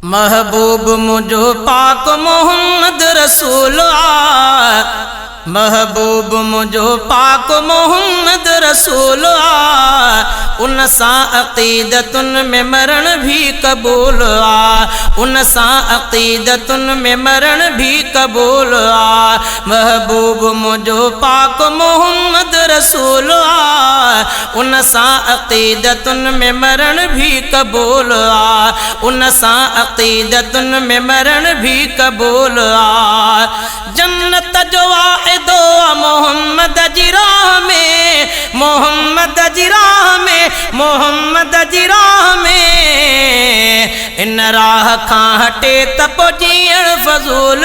महबूब मुझो पाक मोहम्मद रसूल महबूब मुझो पाक मोहम्मद रसूल उन सां अक़ीदतुन में मरण भी कबूल उन सां अक़ीदतुन में मरण भी कबूल महबूब मुझो पाक मोहम्मद रसूल उन सां अक़ीदतुन में मरण भी कबूल उन सां अक़ीदतुन में मरण भी कबूल जन्नत जो वाइदो मोहम्मद जी राह में मोहम्मद जी राह में मोहम्मद जी राह में इन राह खां हटे त पोइ जीअण फज़ूल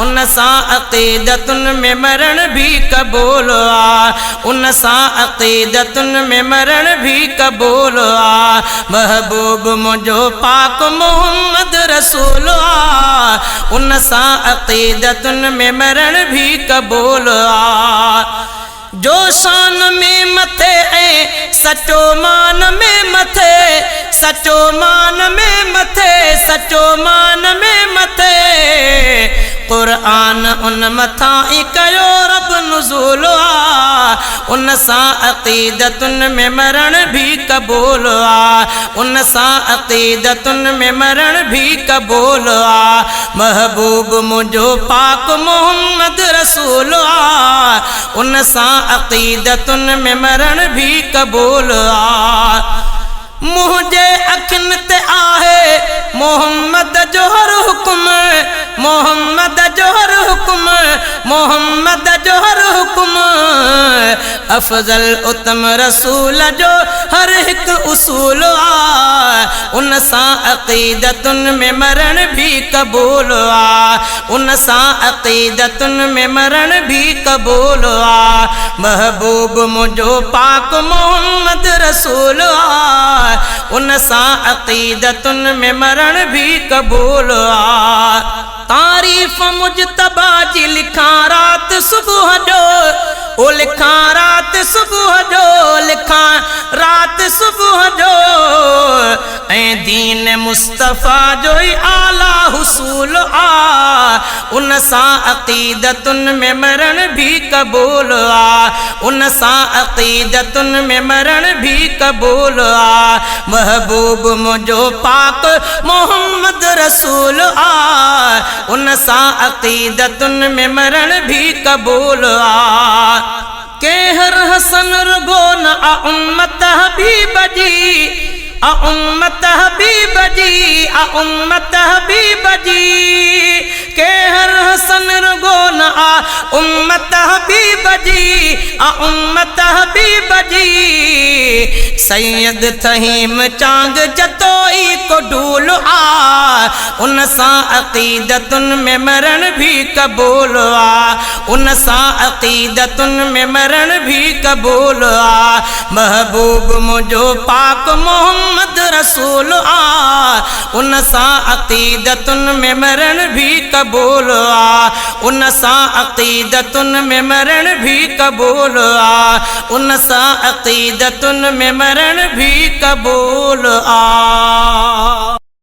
उन सां अक़ीदतुन में मरण भी कबूल उन सां अक़ीदतुन में मरण भी कबूल महबूब मुझो पाक मोहम्मद रसूल उन सां अक़ीदतुन में मरण भी कबूल जो शान में मथे ऐं सचो मान में मथे सचो मान में मथे सचो मान में मथे क़ुरान उन मथां ई कयो रब नुज़ूल उन सां अक़ीदतुन में मरण भी कबूल उन सां अक़ीदतुन में मरण भी कबूल महबूब मुझो पाक मोहम्मद रसूल उन सां अक़ीदतुन में मरण भी कबूल मुझे अखिन ते आहे मोहम्मद जो हर हुक्म मोहम्मद जो हर हुक्म मोहम्मद जो हर हुक्म अफजल उत्तम रसूल जो हर एक उसूल उन सां अक़ीदतुन में मरण भी कबूल उन सां अक़ीदतुन में मरण भी कबूल महबूब मुझो पाक मोहम्मद रसूल उन सां अक़ीदतुन में मरण भी कबूल तारीफ़ मुजतबा जी लिखां रात सुबह जो ओ लिखां रात सुबह जो लिखां रात सुबह जो ऐं दीन मुस्तफ़ा जो ही आला हुसूल उन सां अक़ीदतुन में मरण भी कबूल उन सां अक़ीदतुन में मरण भी कबूल महबूब मुझो पाक मोहम्मद रसूल उन सां अक़ीदतुन में मरण भी कबूल केहर हसन रुगो न उम्मत हबीब जी उम्मत हबीब जी उम्मत हबीब जी केहर हसन रुगो न उम्मत हबीब जी उम्मत हबीब जी सैयद तहीम चांग जतोई को ढूल उन सां अक़ीदतुन में मरण भी कबूल उन सां अक़ीदतुन में मरण भी कबूल महबूब मुझो पाक मोहम्मद रसूल उन सां अक़ीदतुन में मरण भी कबूल उन सां अक़ीदतुन में मरण भी कबूल उन सां अक़ीदतुन में मरण भी कबूल